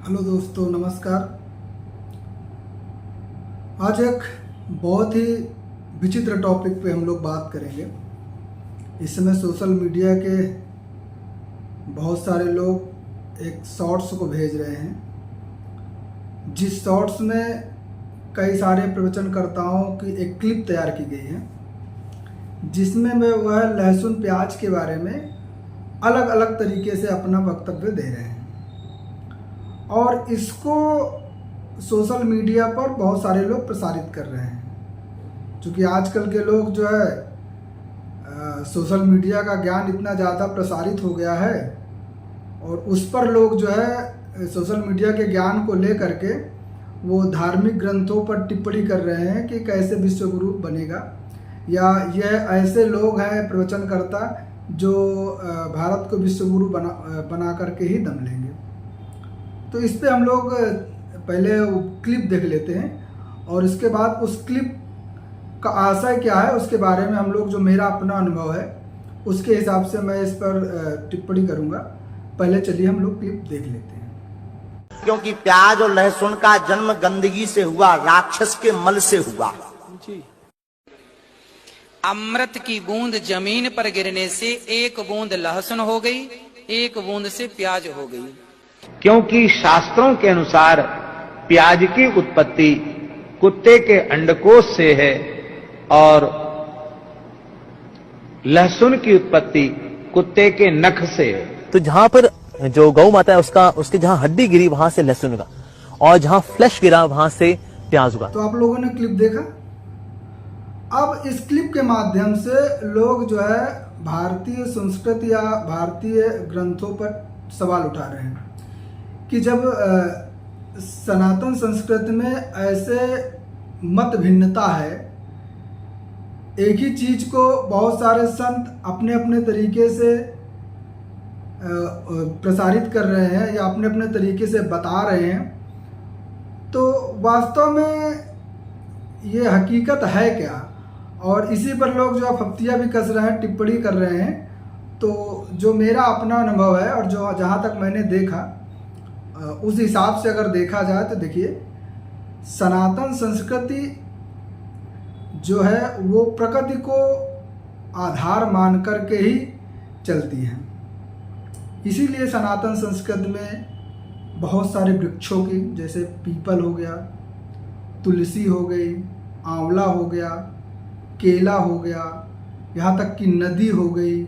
Hello दोस्तों, नमस्कार। आज एक बहुत ही विचित्र टॉपिक पे हम लोग बात करेंगे। इस समय सोशल मीडिया के बहुत सारे लोग एक शॉर्ट्स को भेज रहे हैं, जिस शॉर्ट्स में कई सारे प्रवचनकर्ताओं की एक क्लिप तैयार की गई है, जिसमें वह लहसुन प्याज के बारे में अलग अलग तरीके से अपना वक्तव्य दे रहे हैं और इसको सोशल मीडिया पर बहुत सारे लोग प्रसारित कर रहे हैं। क्योंकि आजकल के लोग जो है सोशल मीडिया का ज्ञान इतना ज़्यादा प्रसारित हो गया है और उस पर लोग जो है सोशल मीडिया के ज्ञान को ले करके वो धार्मिक ग्रंथों पर टिप्पणी कर रहे हैं कि कैसे विश्वगुरु बनेगा, या यह ऐसे लोग हैं प्रवचनकर्ता जो भारत को विश्वगुरु बना करके ही दम लेंगे। तो इस पे हम लोग पहले क्लिप देख लेते हैं और इसके बाद उस क्लिप का आशय क्या है उसके बारे में हम लोग, जो मेरा अपना अनुभव है उसके हिसाब से मैं इस पर टिप्पणी करूंगा। पहले चलिए हम लोग क्लिप देख लेते हैं। क्योंकि प्याज और लहसुन का जन्म गंदगी से हुआ, राक्षस के मल से हुआ। अमृत की बूंद जमीन पर गिरने से एक बूंद लहसुन हो गई, एक बूंद से प्याज हो गई। क्योंकि शास्त्रों के अनुसार प्याज की उत्पत्ति कुत्ते के अंडकोश से है और लहसुन की उत्पत्ति कुत्ते के नख से है। तो जहां पर जो गौ माता है उसके जहां हड्डी गिरी वहां से लहसुन उगा और जहां फ्लैश गिरा वहां से प्याज उगा। तो आप लोगों ने क्लिप देखा। अब इस क्लिप के माध्यम से लोग जो है भारतीय संस्कृति या भारतीय ग्रंथों पर सवाल उठा रहे हैं कि जब सनातन संस्कृति में ऐसे मत भिन्नता है, एक ही चीज को बहुत सारे संत अपने अपने तरीके से प्रसारित कर रहे हैं या अपने अपने तरीके से बता रहे हैं, तो वास्तव में ये हकीकत है क्या? और इसी पर लोग जो फप्तियाँ भी कस रहे हैं, टिप्पणी कर रहे हैं। तो जो मेरा अपना अनुभव है और जो जहाँ तक मैंने देखा उस हिसाब से अगर देखा जाए तो देखिए, सनातन संस्कृति जो है वो प्रकृति को आधार मान करके ही चलती है। इसीलिए सनातन संस्कृति में बहुत सारे वृक्षों की, जैसे पीपल हो गया, तुलसी हो गई, आंवला हो गया, केला हो गया, यहाँ तक कि नदी हो गई,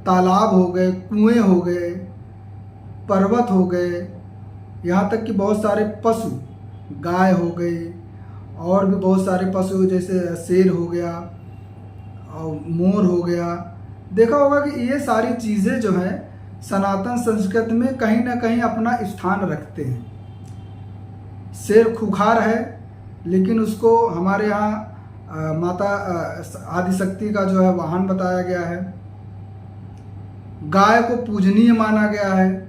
तालाब हो गए, कुएं हो गए, पर्वत हो गए, यहाँ तक कि बहुत सारे पशु, गाय हो गई और भी बहुत सारे पशु जैसे शेर हो गया और मोर हो गया। देखा होगा कि ये सारी चीज़ें जो हैं सनातन संस्कृति में कहीं ना कहीं अपना स्थान रखते हैं। शेर खुखार है, लेकिन उसको हमारे यहाँ माता आदिशक्ति का जो है वाहन बताया गया है। गाय को पूजनीय माना गया है,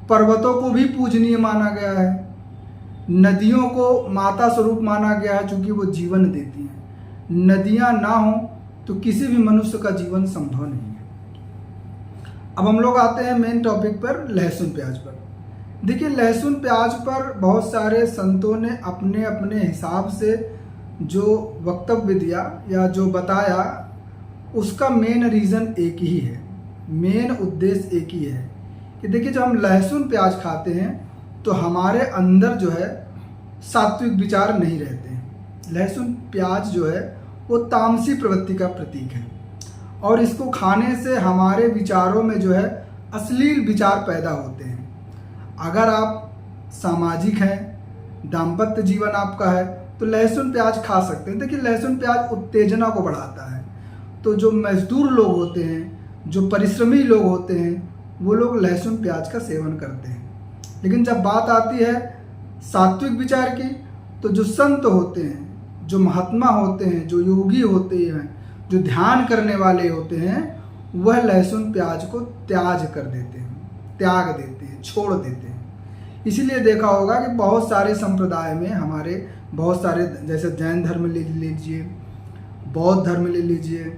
पर्वतों को भी पूजनीय माना गया है, नदियों को माता स्वरूप माना गया है क्योंकि वो जीवन देती हैं। नदियां ना हो तो किसी भी मनुष्य का जीवन संभव नहीं है। अब हम लोग आते हैं मेन टॉपिक पर, लहसुन प्याज पर। देखिए, लहसुन प्याज पर बहुत सारे संतों ने अपने अपने हिसाब से जो वक्तव्य दिया या जो बताया, उसका मेन रीज़न एक ही है, मेन उद्देश्य एक ही है कि देखिए, जब हम लहसुन प्याज खाते हैं तो हमारे अंदर जो है सात्विक विचार नहीं रहते हैं। लहसुन प्याज जो है वो तामसी प्रवृत्ति का प्रतीक है और इसको खाने से हमारे विचारों में जो है अश्लील विचार पैदा होते हैं। अगर आप सामाजिक हैं, दाम्पत्य जीवन आपका है, तो लहसुन प्याज खा सकते हैं। देखिए, लहसुन प्याज उत्तेजना को बढ़ाता है। तो जो मजदूर लोग होते हैं, जो परिश्रमी लोग होते हैं, वो लोग लहसुन प्याज का सेवन करते हैं। लेकिन जब बात आती है सात्विक विचार की, तो जो संत होते हैं, जो महात्मा होते हैं, जो योगी होते हैं, जो ध्यान करने वाले होते हैं, वह लहसुन प्याज को त्याग देते हैं, छोड़ देते हैं। इसीलिए देखा होगा कि बहुत सारे संप्रदाय में हमारे बहुत सारे, जैसे जैन धर्म ले लीजिए, बौद्ध धर्म ले लीजिए,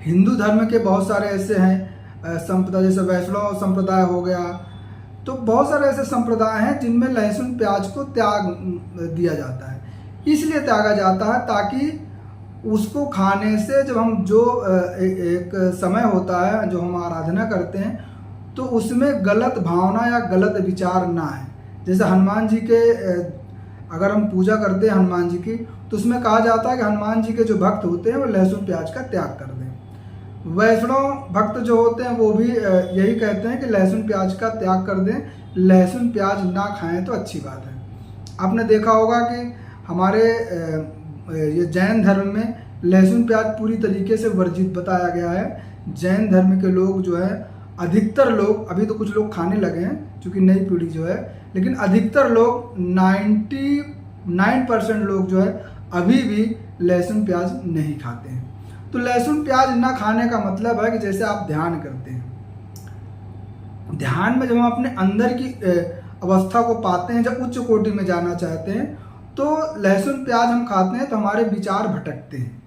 हिंदू धर्म के बहुत सारे ऐसे हैं संप्रदाय, जैसे वैष्णव संप्रदाय हो गया, तो बहुत सारे ऐसे संप्रदाय हैं जिनमें लहसुन प्याज को त्याग दिया जाता है। इसलिए त्यागा जाता है ताकि उसको खाने से जब हम जो एक समय होता है जो हम आराधना करते हैं तो उसमें गलत भावना या गलत विचार ना आए। जैसे हनुमान जी के अगर हम पूजा करते हैं हनुमान जी की तो उसमें कहा जाता है कि हनुमान जी के जो भक्त होते हैं वो लहसुन प्याज का त्याग कर दें। वैष्णव भक्त जो होते हैं वो भी यही कहते हैं कि लहसुन प्याज का त्याग कर दें, लहसुन प्याज ना खाएं तो अच्छी बात है। आपने देखा होगा कि हमारे ये जैन धर्म में लहसुन प्याज पूरी तरीके से वर्जित बताया गया है। जैन धर्म के लोग जो है अधिकतर लोग, अभी तो कुछ लोग खाने लगे हैं क्योंकि नई पीढ़ी जो है, लेकिन अधिकतर लोग 99% लोग जो है अभी भी लहसुन प्याज नहीं खाते हैं। तो लहसुन प्याज ना खाने का मतलब है कि जैसे आप ध्यान करते हैं, ध्यान में जब हम अपने अंदर की अवस्था को पाते हैं, जब उच्च कोटि में जाना चाहते हैं तो लहसुन प्याज हम खाते हैं तो हमारे विचार भटकते हैं,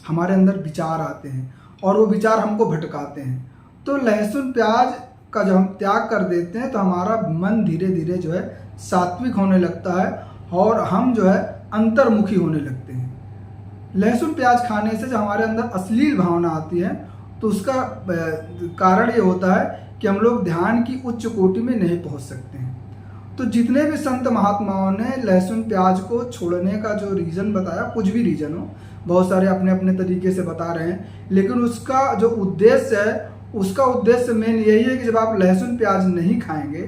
हमारे अंदर विचार आते हैं और वो विचार हमको भटकाते हैं। तो लहसुन प्याज का जब हम त्याग कर देते हैं तो हमारा मन धीरे धीरे जो है सात्विक होने लगता है और हम जो है अंतर्मुखी होने लगते हैं। लहसुन प्याज खाने से जब हमारे अंदर अश्लील भावना आती है तो उसका कारण ये होता है कि हम लोग ध्यान की उच्च कोटि में नहीं पहुंच सकते हैं। तो जितने भी संत महात्माओं ने लहसुन प्याज को छोड़ने का जो रीज़न बताया, कुछ भी रीज़न हो, बहुत सारे अपने अपने तरीके से बता रहे हैं, लेकिन उसका जो उद्देश्य है उसका उद्देश्य मेन यही है कि जब आप लहसुन प्याज नहीं खाएंगे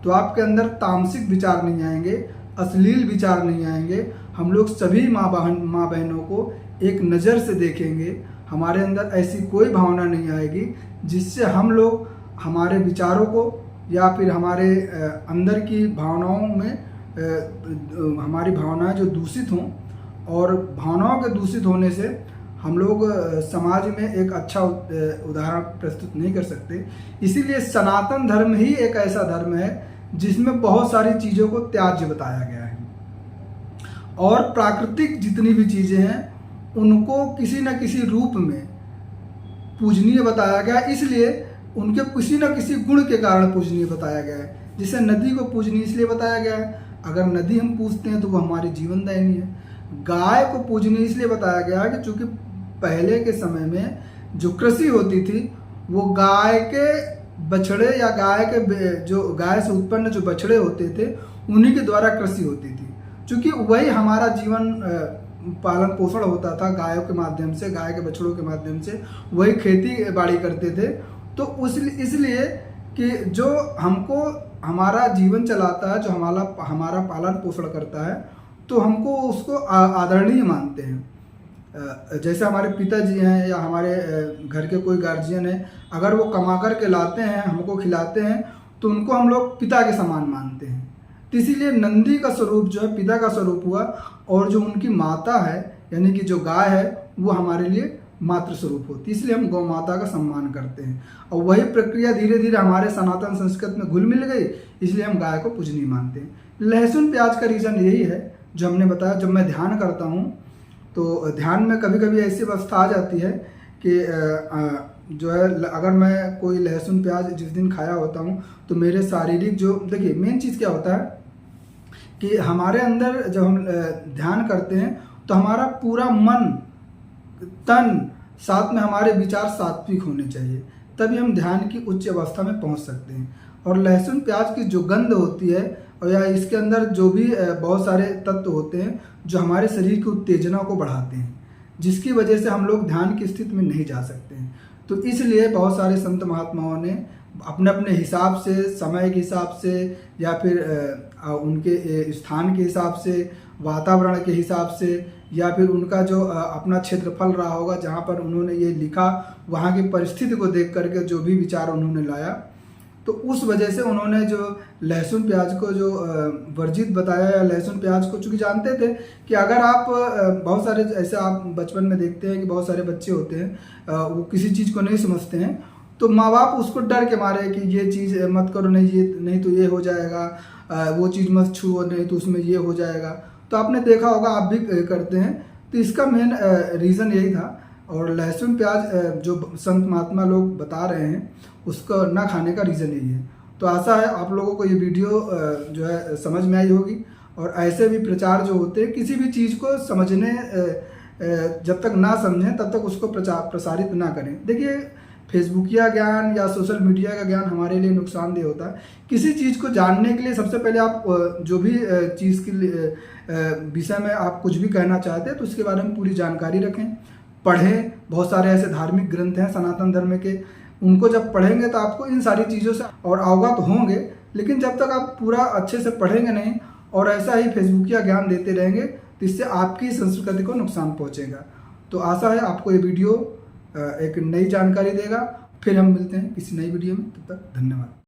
तो आपके अंदर तामसिक विचार नहीं आएंगे, अश्लील विचार नहीं आएंगे। हम लोग सभी माँ बहनों को एक नज़र से देखेंगे, हमारे अंदर ऐसी कोई भावना नहीं आएगी जिससे हम लोग हमारे विचारों को या फिर हमारे अंदर की भावनाओं में हमारी भावनाएं जो दूषित हों, और भावनाओं के दूषित होने से हम लोग समाज में एक अच्छा उदाहरण प्रस्तुत नहीं कर सकते। इसीलिए सनातन धर्म ही एक ऐसा धर्म है जिसमें बहुत सारी चीज़ों को त्याज्य बताया गया है और प्राकृतिक जितनी भी चीज़ें हैं उनको किसी न किसी रूप में पूजनीय बताया गया, इसलिए उनके किसी न किसी गुण के कारण पूजनीय बताया गया है। जैसे नदी को पूजनीय इसलिए बताया गया है, अगर नदी हम पूजते हैं तो वो हमारी जीवनदायिनी है। गाय को पूजनीय इसलिए बताया गया है कि चूंकि पहले के समय में जो कृषि होती थी वो गाय के बछड़े या गाय से उत्पन्न जो बछड़े होते थे उन्हीं के द्वारा कृषि होती थी। चूंकि वही हमारा जीवन पालन पोषण होता था, गायों के माध्यम से, गाय के बछड़ों के माध्यम से वही खेती बाड़ी करते थे। तो इसलिए कि जो हमको हमारा जीवन चलाता है, जो हमारा पालन पोषण करता है, तो हमको उसको आदरणीय मानते हैं। जैसे हमारे पिताजी हैं या हमारे घर के कोई गार्जियन है, अगर वो कमा कर के लाते हैं, हमको खिलाते हैं, तो उनको हम लोग पिता के समान मानते हैं। तो इसीलिए नंदी का स्वरूप जो है पिता का स्वरूप हुआ, और जो उनकी माता है यानी कि जो गाय है वो हमारे लिए मातृ स्वरूप होती है, इसलिए हम गौ माता का सम्मान करते हैं। और वही प्रक्रिया धीरे धीरे हमारे सनातन संस्कृत में घुल मिल गई, इसलिए हम गाय को पूजनीय मानते हैं। लहसुन प्याज का रीज़न यही है जो हमने बताया। जब मैं ध्यान करता हूँ तो ध्यान में कभी कभी ऐसी अवस्था आ जाती है कि जो है अगर मैं कोई लहसुन प्याज जिस दिन खाया होता हूँ तो मेरे शारीरिक जो, देखिए मेन चीज़ क्या होता है कि हमारे अंदर जब हम ध्यान करते हैं तो हमारा पूरा मन तन साथ में हमारे विचार सात्विक होने चाहिए, तभी हम ध्यान की उच्च अवस्था में पहुंच सकते हैं। और लहसुन प्याज की जो गंध होती है और या इसके अंदर जो भी बहुत सारे तत्व होते हैं जो हमारे शरीर की उत्तेजना को बढ़ाते हैं, जिसकी वजह से हम लोग ध्यान की स्थिति में नहीं जा सकते हैं। तो इसलिए बहुत सारे संत महात्माओं ने अपने अपने हिसाब से, समय के हिसाब से या फिर उनके स्थान के हिसाब से, वातावरण के हिसाब से, या फिर उनका जो अपना क्षेत्रफल रहा होगा जहाँ पर उन्होंने ये लिखा, वहाँ की परिस्थिति को देख करके जो भी विचार उन्होंने लाया, तो उस वजह से उन्होंने जो लहसुन प्याज को जो वर्जित बताया, या लहसुन प्याज को चूँकि जानते थे कि अगर आप बहुत सारे ऐसे आप बचपन में देखते हैं कि बहुत सारे बच्चे होते हैं वो किसी चीज़ को नहीं समझते हैं, तो माँ बाप उसको डर के मारे कि ये चीज़ मत करो, नहीं तो ये हो जाएगा, वो चीज़ मत छुओ, नहीं तो उसमें ये हो जाएगा। तो आपने देखा होगा, आप भी करते हैं। तो इसका मेन रीज़न यही था। और लहसुन प्याज जो संत महात्मा लोग बता रहे हैं उसको ना खाने का रीज़न यही है। तो आशा है आप लोगों को ये वीडियो जो है समझ में आई होगी। और ऐसे भी प्रचार जो होते हैं, किसी भी चीज़ को समझने जब तक ना समझें तब तक उसको प्रसारित ना करें। देखिए, फेसबुकिया ज्ञान या सोशल मीडिया का ज्ञान हमारे लिए नुकसानदेह होता है। किसी चीज़ को जानने के लिए सबसे पहले आप जो भी चीज़ के विषय में आप कुछ भी कहना चाहते हैं तो उसके बारे में पूरी जानकारी रखें, पढ़ें। बहुत सारे ऐसे धार्मिक ग्रंथ हैं सनातन धर्म के, उनको जब पढ़ेंगे तो आपको इन सारी चीज़ों से और अवगत होंगे। लेकिन जब तक आप पूरा अच्छे से पढ़ेंगे नहीं और ऐसा ही फेसबुकिया ज्ञान देते रहेंगे तो इससे आपकी संस्कृति को नुकसान पहुंचेगा। तो आशा है आपको ये वीडियो एक नई जानकारी देगा। फिर हम मिलते हैं किसी नई वीडियो में, तब तक धन्यवाद।